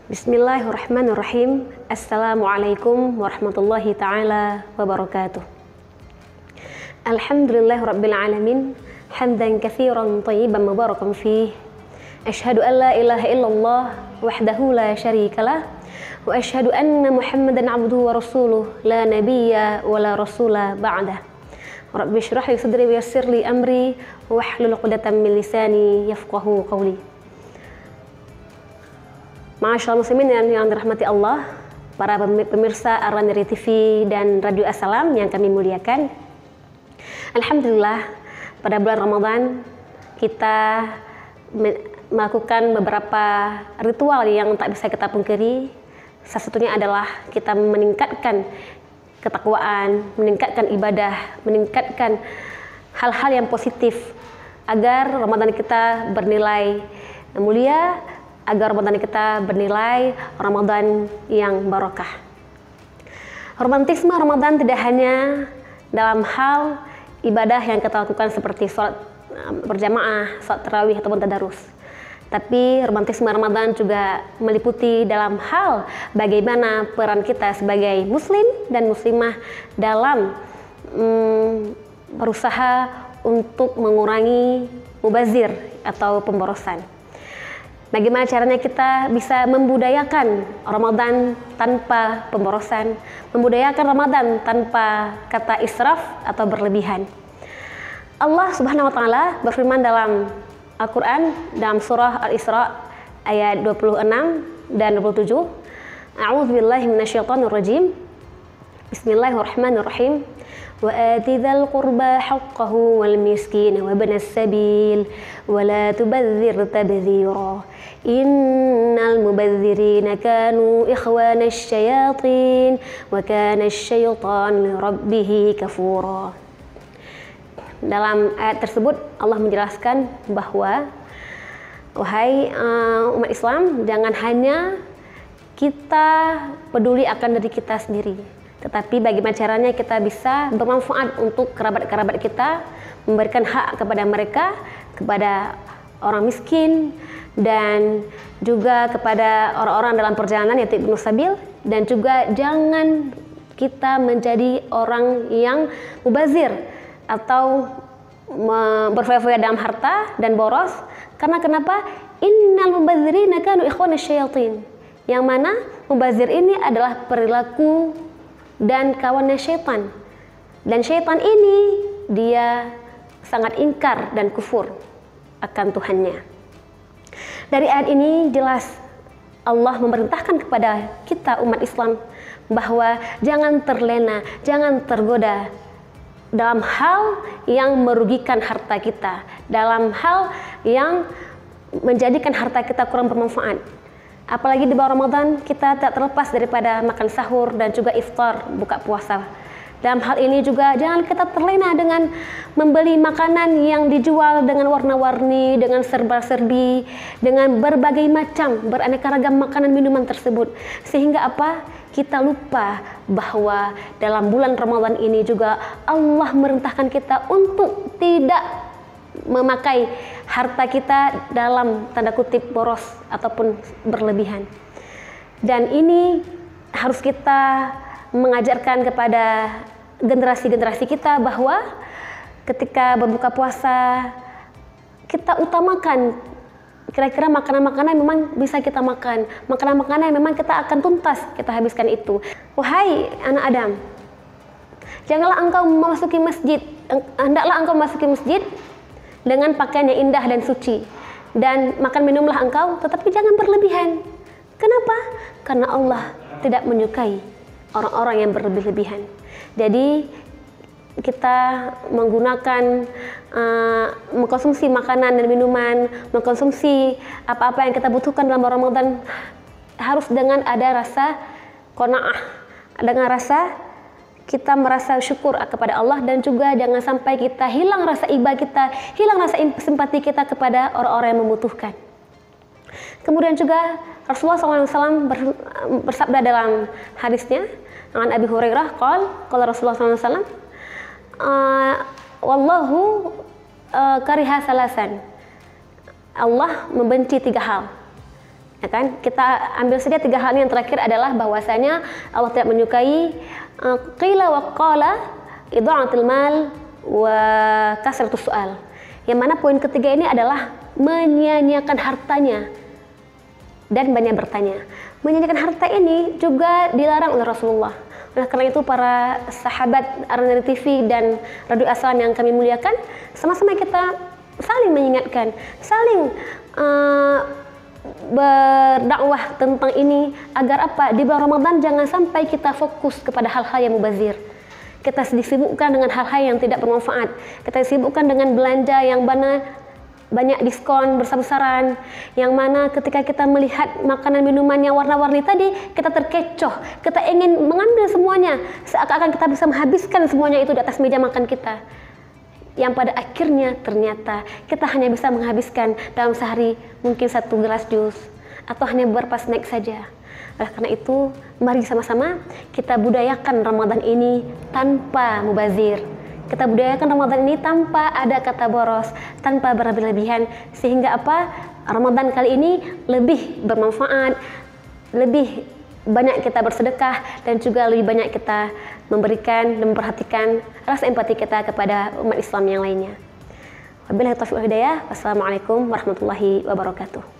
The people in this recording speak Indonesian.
Bismillahirrahmanirrahim. Assalamualaikum warahmatullahi ta'ala wabarakatuh. Alhamdulillahirabbil alamin, hamdan katsiran thayyiban mubarakan fih. Asyhadu an la ilaha illallah wahdahu la syarikalah wa asyhadu anna Muhammadan abduhu wa rasuluh la nabiyya wa la rasula ba'dah. Rabbi shrah li sadri wa yassir li amri wahlul 'uqdatam min lisani yafqahu qawli. Ma'asyiral muslimin yang dirahmati Allah, para pemirsa Ar-Randiri TV dan Radio Assalam yang kami muliakan. Alhamdulillah, pada bulan Ramadan kita melakukan beberapa ritual yang tak bisa kita pungkiri. Salah satunya adalah kita meningkatkan ketakwaan, meningkatkan ibadah, meningkatkan hal-hal yang positif agar Ramadan kita bernilai mulia, agar Ramadan kita bernilai Ramadan yang barokah. Romantisme Ramadan tidak hanya dalam hal ibadah yang kita lakukan seperti sholat berjamaah, sholat tarawih ataupun tadarus. Tapi romantisme Ramadan juga meliputi dalam hal bagaimana peran kita sebagai muslim dan muslimah dalam berusaha untuk mengurangi mubazir atau pemborosan. Bagaimana caranya kita bisa membudayakan Ramadan tanpa pemborosan, membudayakan Ramadan tanpa kata israf atau berlebihan. Allah Subhanahu wa taala berfirman dalam Al-Qur'an dalam surah Al-Isra ayat 26 dan 27. A'udzubillahi minasyaitonir rajim. Bismillahirrahmanirrahim. وآت ذا القربى حقه والمسكين وابن السبيل ولا تبذر تبذيرا إن المبذرين كانوا إخوان الشياطين وكان الشيطان لربه كفورا. Dalam ayat tersebut Allah menjelaskan bahwa wahai umat Islam, jangan hanya kita peduli akan diri kita sendiri, tetapi bagaimana caranya kita bisa bermanfaat untuk kerabat-kerabat kita, memberikan hak kepada mereka, kepada orang miskin, dan juga kepada orang-orang dalam perjalanan yaitu ibnu sabil, dan juga jangan kita menjadi orang yang mubazir atau berfoya-foya dalam harta dan boros. Karena kenapa? Innal mubazirina kanu ikhwanasy syayatin. Yang mana mubazir ini adalah perilaku dan kawannya syaitan. Dan syaitan ini dia sangat ingkar dan kufur akan Tuhannya. Dari ayat ini jelas Allah memerintahkan kepada kita umat Islam bahwa jangan terlena, jangan tergoda dalam hal yang merugikan harta kita, dalam hal yang menjadikan harta kita kurang bermanfaat. Apalagi di bulan Ramadan kita tak terlepas daripada makan sahur dan juga iftar, buka puasa. Dalam hal ini juga jangan kita terlena dengan membeli makanan yang dijual dengan warna-warni, dengan serba-serbi, dengan berbagai macam beraneka ragam makanan minuman tersebut. Sehingga apa? Kita lupa bahwa dalam bulan Ramadan ini juga Allah merintahkan kita untuk tidak memakai harta kita dalam tanda kutip boros ataupun berlebihan. Dan ini harus kita mengajarkan kepada generasi-generasi kita bahwa ketika berbuka puasa kita utamakan kira-kira makanan-makanan yang memang bisa kita makan, makanan-makanan yang memang kita akan tuntas kita habiskan itu. Wahai anak Adam, janganlah engkau memasuki masjid, hendaklah engkau memasuki masjid dengan pakaian yang indah dan suci, dan makan minumlah engkau, tetapi jangan berlebihan. Kenapa? Karena Allah tidak menyukai orang-orang yang berlebih-lebihan. Jadi kita menggunakan mengkonsumsi makanan dan minuman, mengkonsumsi apa-apa yang kita butuhkan dalam Ramadan harus dengan ada rasa qanaah, dengan rasa kita merasa syukur kepada Allah, dan juga jangan sampai kita hilang rasa iba kita, hilang rasa simpati kita kepada orang-orang yang membutuhkan. Kemudian juga Rasulullah SAW bersabda dalam hadisnya, an Abi Hurairah qala Rasulullah SAW, wallahu kariha salasan. Allah membenci 3 hal. Ya kan? Kita ambil saja 3 hal yang terakhir adalah bahwasanya Allah tidak menyukai qila wa qala, idha'atul mal wa kasratus su'al. Yang mana poin ketiga ini adalah menyia-nyiakan hartanya dan banyak bertanya. Menyia-nyiakan harta ini juga dilarang oleh Rasulullah. Oleh karena itu para sahabat Arana TV dan Radio Aslan yang kami muliakan, sama-sama kita saling mengingatkan, saling berdakwah tentang ini agar apa? Di bulan Ramadan jangan sampai kita fokus kepada hal-hal yang mubazir. Kita disibukkan dengan hal-hal yang tidak bermanfaat. Kita disibukkan dengan belanja yang banyak diskon besar-besaran, yang mana ketika kita melihat makanan minuman yang warna-warni tadi, kita terkecoh, kita ingin mengambil semuanya, seakan-akan kita bisa menghabiskan semuanya itu di atas meja makan kita. Yang pada akhirnya ternyata kita hanya bisa menghabiskan dalam sehari mungkin 1 gelas jus atau hanya beberapa snack saja. Oleh karena itu, mari sama-sama kita budayakan Ramadan ini tanpa mubazir. Kita budayakan Ramadan ini tanpa ada kata boros, tanpa berlebihan, sehingga apa? Ramadan kali ini lebih bermanfaat, lebih banyak kita bersedekah, dan juga lebih banyak kita memberikan dan memperhatikan rasa empati kita kepada umat Islam yang lainnya. Wabillahi taufiq wal hidayah. Wassalamualaikum warahmatullahi wabarakatuh.